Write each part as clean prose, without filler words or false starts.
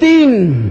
3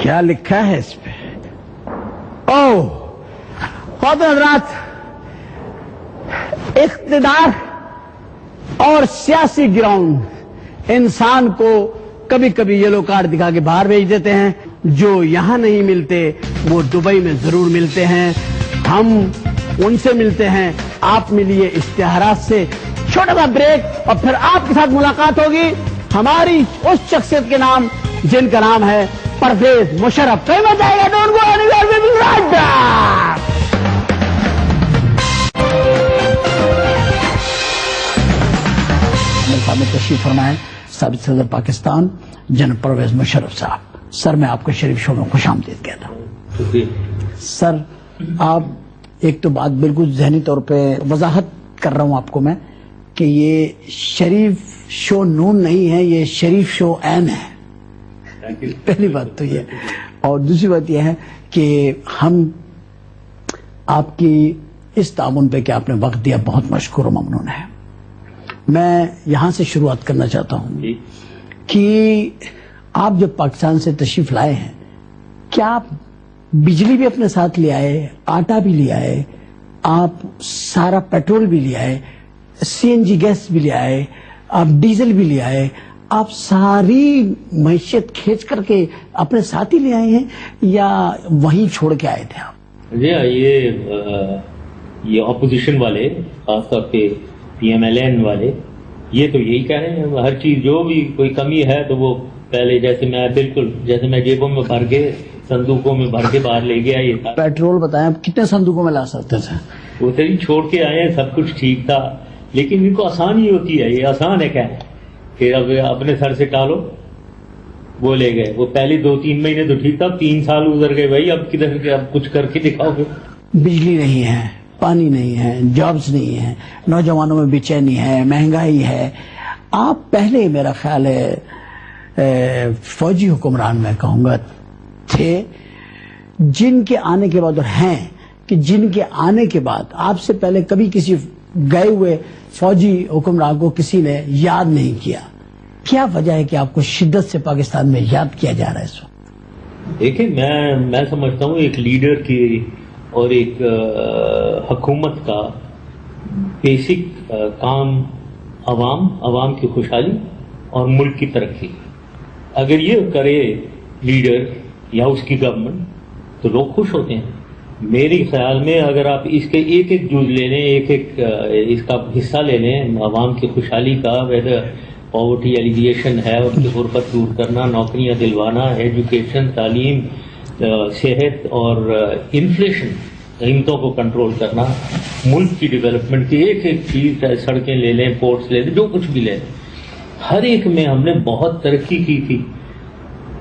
کیا لکھا ہے اس پہ؟ او خواتین حضرات، اقتدار اور سیاسی گراؤنڈ انسان کو کبھی کبھی یلو کارڈ دکھا کے باہر بھیج دیتے ہیں. جو یہاں نہیں ملتے وہ دبئی میں ضرور ملتے ہیں. ہم ان سے ملتے ہیں. آپ ملیے اشتہارات سے. چھوٹا سا بریک اور پھر آپ کے ساتھ ملاقات ہوگی ہماری اس شخصیت کے نام جن کا نام ہے پرویز مشرف. کہیں مت جائے گا. Don't go anywhere, we will be right back. میں تشریف فرمائیں سابق صدر پاکستان جنرل پرویز مشرف صاحب. سر میں آپ کو شریف شو میں خوش آمدید کہتا ہوں. سر آپ ایک تو بات بالکل ذہنی طور پہ وضاحت کر رہا ہوں آپ کو میں کہ یہ شریف شو نون نہیں ہے، یہ شریف شو این ہے. پہلی بات تو یہ. اور دوسری بات یہ ہے کہ ہم آپ کی اس تعاون پہ کہ آپ نے وقت دیا بہت مشکور و ممنون ہے. میں یہاں سے شروعات کرنا چاہتا ہوں کہ آپ جب پاکستان سے تشریف لائے ہیں کیا آپ بجلی بھی اپنے ساتھ لے آئے، آٹا بھی لے آئے، آپ سارا پیٹرول بھی لے آئے، سی این جی گیس بھی لے آئے، آپ ڈیزل بھی لے آئے، آپ ساری معیشت کھینچ کر کے اپنے ساتھ ہی لے آئے ہیں یا وہیں چھوڑ کے آئے تھے آپ؟ جی یہ اپوزیشن والے خاص طور پہ پی ایم ایل این والے یہ تو یہی کہہ رہے ہیں ہر چیز جو بھی کوئی کمی ہے تو وہ پہلے جیسے میں جیبوں میں بھر کے صندوقوں میں بھر کے باہر لے گیا. یہ تھا پیٹرول بتائیں آپ کتنے صندوقوں میں لا سکتے تھے؟ وہ تری چھوڑ کے آئے ہیں، سب کچھ ٹھیک تھا لیکن ان کو آسان ہی ہوتی ہے. یہ آسان ہے کیا کہ اب اپنے سر سے ٹالو. وہ لے گئے. وہ پہلے 2-3 مہینے تو ٹھیک تھا، 3 سال گزر گئے. بھائی اب کدھر کے اب کچھ کر کے دکھاؤ گے. بجلی نہیں ہے، پانی نہیں ہے، جابز نہیں ہے، نوجوانوں میں بے چینی ہے، مہنگائی ہے. آپ پہلے میرا خیال ہے فوجی حکمران میں کہوں گا تھے جن کے آنے کے بعد اور ہیں کہ جن کے آنے کے بعد آپ سے پہلے کبھی کسی گئے ہوئے فوجی حکمران کو کسی نے یاد نہیں کیا. کیا وجہ ہے کہ آپ کو شدت سے پاکستان میں یاد کیا جا رہا ہے اس وقت؟ دیکھیں میں سمجھتا ہوں ایک لیڈر کی اور ایک حکومت کا بیسک کام عوام کی خوشحالی اور ملک کی ترقی. اگر یہ کرے لیڈر یا اس کی گورنمنٹ تو لوگ خوش ہوتے ہیں. میرے خیال میں اگر آپ اس کے ایک جز لے لیں، ایک اس کا حصہ لے لیں عوام کی خوشحالی کا، ویدر پاورٹی ایلیگیشن ہے، ان کی غربت دور کرنا، نوکریاں دلوانا، ایجوکیشن، تعلیم، صحت اور انفلیشن قیمتوں کو کنٹرول کرنا، ملک کی ڈیولپمنٹ کی ایک چیز، سڑکیں لے لیں، پورٹس لے لیں، جو کچھ بھی لیں، ہر ایک میں ہم نے بہت ترقی کی تھی.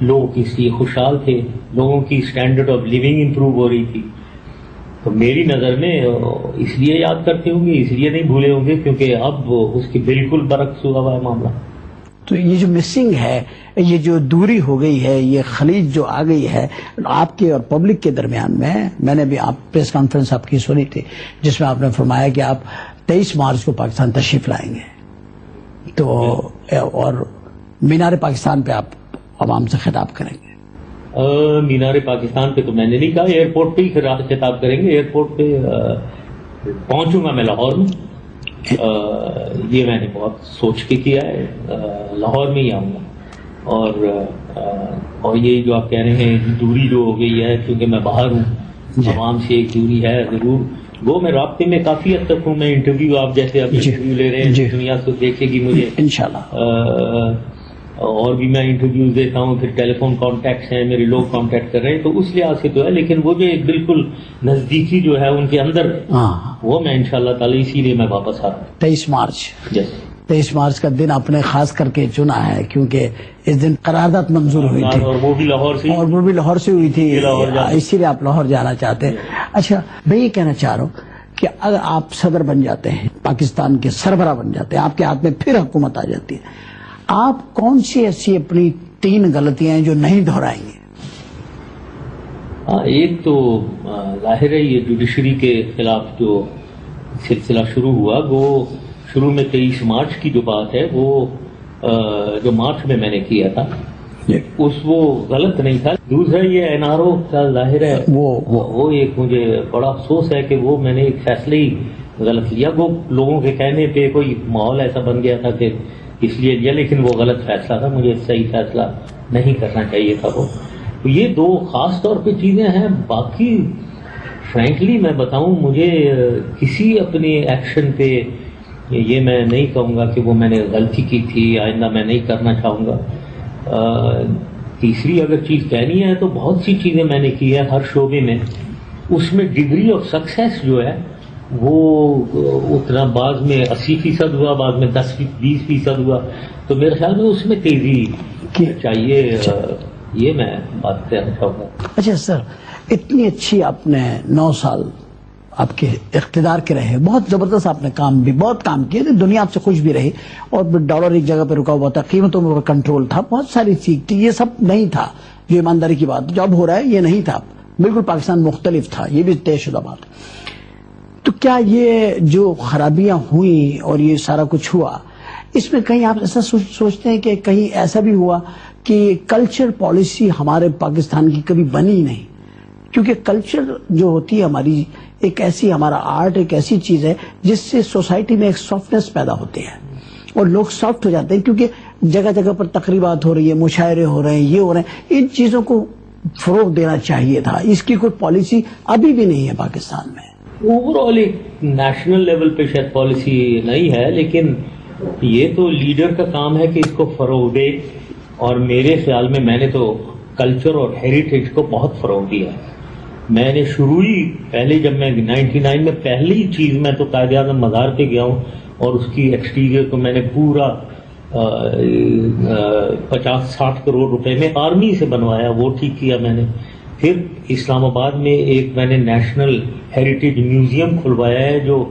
لوگ اس لیے خوشحال تھے، لوگوں کی اسٹینڈرڈ آف لیونگ امپروو ہو رہی تھی. تو میری نظر میں اس لیے یاد کرتے ہوں گے، اس لیے نہیں بھولے ہوں گے کیونکہ اب اس کی بالکل برعکس ہوا ہے معاملہ. تو یہ جو مسنگ ہے، یہ جو دوری ہو گئی ہے، یہ خلیج جو آ گئی ہے آپ کے اور پبلک کے درمیان میں نے بھی آپ پریس کانفرنس آپ کی سنی تھی جس میں آپ نے فرمایا کہ آپ 23 مارچ کو پاکستان تشریف لائیں گے تو اور مینار پاکستان پہ آپ عوام سے خطاب کریں گے. مینار پاکستان پہ تو میں نے نہیں کہا، ایئرپورٹ پہ ہی خطاب کریں گے. ایئرپورٹ پہ پہنچوں گا میں لاہور میں. یہ میں نے بہت سوچ کے کیا ہے، لاہور میں ہی آؤں گا. اور یہ جو آپ کہہ رہے ہیں دوری جو ہو گئی ہے کیونکہ میں باہر ہوں، عوام سے ایک دوری ہے ضرور. وہ میں رابطے میں کافی حد تک ہوں. میں انٹرویو آپ جیسے اب انٹرویو لے رہے ہیں، دنیا تو دیکھے گی مجھے انشاءاللہ. اور بھی میں انٹرویوز دیتا ہوں، پھر ٹیلی فون کانٹیکٹس ہیں میرے، لوگ کانٹیکٹ کر رہے ہیں، تو اس لحاظ سے تو ہے. لیکن وہ جو ایک بالکل نزدیکی جو ہے ان کے اندر، وہ میں انشاءاللہ تعالی اسی لیے میں واپس آ رہا ہوں. 23 مارچ 23 مارچ کا دن آپ نے خاص کر کے چنا ہے کیونکہ اس دن قرارداد منظور ہوئی تھی اور وہ بھی لاہور سے ہوئی تھی، اسی لیے آپ لاہور جانا چاہتے ہیں. اچھا میں یہ کہنا چاہ رہا ہوں کہ اگر آپ صدر بن جاتے ہیں، پاکستان کے سربراہ بن جاتے ہیں، آپ کے ہاتھ میں پھر حکومت آ جاتی ہے، آپ کون سی ایسی اپنی 3 غلطیاں ہیں جو نہیں دہرائیں گے؟ ایک تو ظاہر ہے یہ جوڈیشری کے خلاف جو سلسلہ شروع ہوا، وہ شروع میں 23 مارچ کی جو بات ہے وہ جو مارچ میں نے کیا تھا وہ غلط نہیں تھا. دوسرا یہ NRO کا ظاہر ہے وہ ایک مجھے بڑا افسوس ہے کہ وہ میں نے ایک فیصلہ ہی غلط لیا. وہ لوگوں کے کہنے پہ کوئی ماحول ایسا بن گیا تھا کہ اس لیے لیا, لیکن وہ غلط فیصلہ تھا. مجھے صحیح فیصلہ نہیں کرنا چاہیے تھا وہ. یہ دو خاص طور پہ چیزیں ہیں. باقی فرینکلی میں بتاؤں, مجھے کسی اپنے ایکشن پہ یہ میں نہیں کہوں گا کہ وہ میں نے غلطی کی تھی, آئندہ میں نہیں کرنا چاہوں گا. تیسری اگر چیز کہنی ہے تو بہت سی چیزیں میں نے کی ہے ہر شعبے میں. اس میں ڈگری آف سکسیس جو ہے وہ اتنا بعض میں 80% ہوا, بعض میں 10-20% ہوا. تو میرے خیال میں اس میں تیزی چاہیے. یہ میں بات کہنا چاہوں گا. اچھا سر, اتنی اچھی آپ نے 9 سال آپ کے اقتدار کے رہے, بہت زبردست آپ نے کام بھی بہت کام کیے, دنیا آپ سے خوش بھی رہی, اور ڈالر ایک جگہ پہ رکا ہوا تھا, قیمتوں میں کنٹرول تھا, بہت ساری چیز تھی. یہ سب نہیں تھا, جو ایمانداری کی بات جو اب ہو رہا ہے یہ نہیں تھا. بالکل پاکستان مختلف تھا, یہ بھی طے شدہ بات. تو کیا یہ جو خرابیاں ہوئیں اور یہ سارا کچھ ہوا, اس میں کہیں آپ ایسا سوچتے ہیں کہ کہیں ایسا بھی ہوا کہ کلچر پالیسی ہمارے پاکستان کی کبھی بنی نہیں؟ کیونکہ کلچر جو ہوتی ہے ہماری, ایک ایسی ہمارا آرٹ ایک ایسی چیز ہے جس سے سوسائٹی میں ایک سافٹنس پیدا ہوتی ہے اور لوگ سافٹ ہو جاتے ہیں, کیونکہ جگہ جگہ پر تقریبات ہو رہی ہے, مشاعرے ہو رہے ہیں, یہ ہو رہے ہیں. ان چیزوں کو فروغ دینا چاہیے تھا. اس کی کوئی پالیسی ابھی بھی نہیں ہے پاکستان میں. اوور آل ایک نیشنل لیول پہ شاید پالیسی نہیں ہے, لیکن یہ تو لیڈر کا کام ہے کہ اس کو فروغ دے. اور میرے خیال میں نے تو کلچر اور ہیریٹیج کو بہت فروغ دیا. میں نے شروع ہی پہلے جب میں 99 میں پہلی چیز میں تو قائد اعظم مزار پہ گیا ہوں, اور اس کی ایکسٹیریئر کو میں نے پورا 50-60 کروڑ روپے میں آرمی سے بنوایا, وہ ٹھیک کیا میں نے. پھر اسلام آباد میں ایک میں نے نیشنل ہیریٹیج میوزیم کھلوایا ہے جو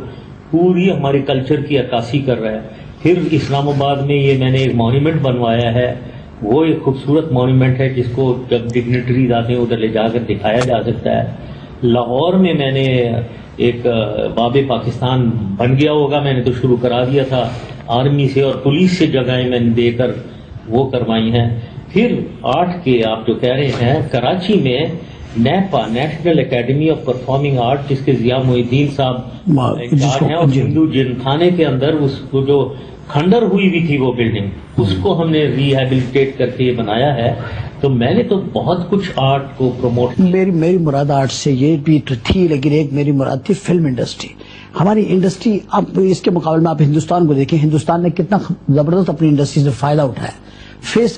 پوری ہماری کلچر کی عکاسی کر رہا ہے. پھر اسلام آباد میں یہ میں نے ایک مانیومنٹ بنوایا ہے, وہ ایک خوبصورت مانیومنٹ ہے جس کو جب ڈگنیٹریز آتے ہیں ادھر لے جا کر دکھایا جا سکتا ہے. لاہور میں نے ایک باب پاکستان بن گیا ہوگا, میں نے تو شروع کرا دیا تھا آرمی سے اور پولیس سے جگہیں میں نے دے کر وہ کروائی ہیں. پھر آرٹ کے آپ جو کہہ رہے ہیں, کراچی میں NIPA national academy of performing art جس کے ضیاء محی الدین صاحب انچارج ہیں, اور ہندو جن خانے کے اندر اس کو جو کھنڈر ہوئی بھی تھی وہ بلڈنگ, اس کو ہم نے ریہیبلیٹیٹ کر کے بنایا ہے. تو میں نے تو بہت کچھ آرٹ کو پروموٹ کیا. میری مراد آرٹ سے یہ بھی تو تھی, لیکن ایک میری مراد تھی فلم انڈسٹری. ہماری انڈسٹری, اب اس کے مقابلے میں آپ ہندوستان کو دیکھیں, ہندوستان نے کتنا زبردست اپنی انڈسٹری سے فائدہ اٹھایا.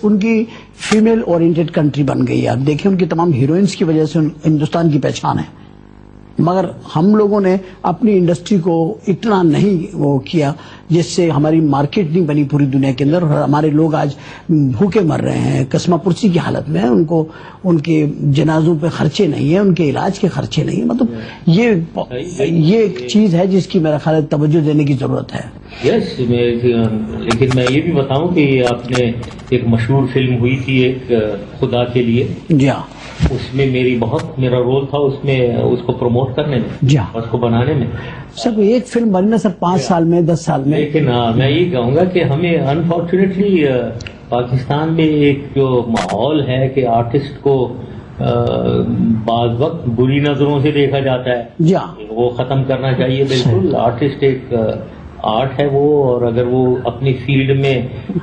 ان کی فیمیل اورینٹڈ کنٹری بن گئی ہے. آپ دیکھیں ان کی تمام ہیروئنس کی وجہ سے ہندوستان کی پہچان ہے. مگر ہم لوگوں نے اپنی انڈسٹری کو اتنا نہیں وہ کیا جس سے ہماری مارکیٹ نہیں بنی پوری دنیا کے اندر, اور ہمارے لوگ آج بھوکے مر رہے ہیں, قسمہ پرسی کی حالت میں ہیں. ان کے جنازوں پہ خرچے نہیں ہیں, ان کے علاج کے خرچے نہیں ہیں. مطلب یہ ایک چیز ہے جس کی میرا خیال ہے توجہ دینے کی ضرورت ہے. یس, لیکن میں یہ بھی بتاؤں کہ آپ نے ایک مشہور فلم ہوئی تھی ایک خدا کے لیے, جی ہاں, اس میں میرا رول تھا اس میں, اس کو پروموٹ کرنے میں, جی ہاں, اس کو بنانے میں. سر ایک فلم بنی نا سر 5 سال میں 10 سال میں. لیکن میں یہ کہوں گا کہ ہمیں انفارچونیٹلی پاکستان میں ایک جو ماحول ہے کہ آرٹسٹ کو بعض وقت بری نظروں سے دیکھا جاتا ہے, جی ہاں, وہ ختم کرنا چاہیے. بالکل آرٹسٹ ایک آرٹ ہے وہ, اور اگر وہ اپنی فیلڈ میں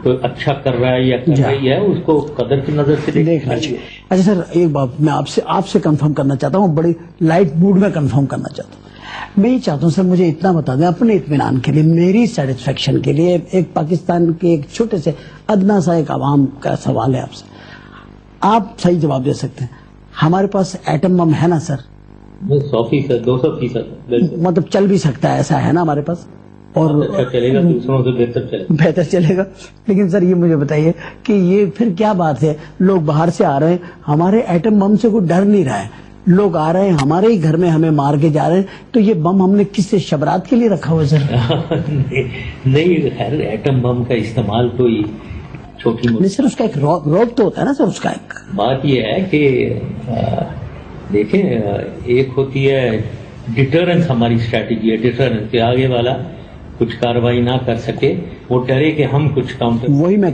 کوئی اچھا کر رہا ہے یا کر رہی ہے, اس کو قدر کی نظر سے دیکھنا چاہیے. اچھا سر, ایک بات میں آپ سے کنفرم کرنا چاہتا ہوں, بڑی لائٹ موڈ میں کنفرم کرنا چاہتا ہوں. میں یہ چاہتا ہوں سر, مجھے اتنا بتا دیں اپنے اطمینان کے لیے, میری سیٹسفیکشن کے لیے, ایک پاکستان کے ایک چھوٹے سے ادنا سا ایک عوام کا سوال ہے آپ سے, آپ صحیح جواب دے سکتے ہیں. ہمارے پاس ایٹم بم ہے نا سر؟ 100%, 200%. مطلب چل بھی سکتا ہے, ایسا ہے نا ہمارے پاس, اور چلے گا, دوسروں سے بہتر چلے گا. لیکن سر یہ مجھے بتائیے کہ یہ پھر کیا بات ہے, لوگ باہر سے آ رہے ہیں, ہمارے ایٹم بم سے کوئی ڈر نہیں رہا ہے, لوگ آ رہے ہیں ہمارے ہی گھر میں ہمیں مار کے جا رہے ہیں, تو یہ بم ہم نے کس سے شبرات کے لیے رکھا ہوا سر؟ نہیں, خیر ایٹم بم کا استعمال تو چھوٹی نہیں سر, اس کا ایک روب تو ہوتا ہے نا سر. اس کا ایک بات یہ ہے کہ دیکھیں, ایک ہوتی ہے ڈیٹرنس, ہماری اسٹریٹجی ہے ڈیٹرنس, کہ آگے والا کچھ کاروائی نہ کر سکے, وہ ڈرے کہ ہم کچھ کاؤنٹر. وہی میں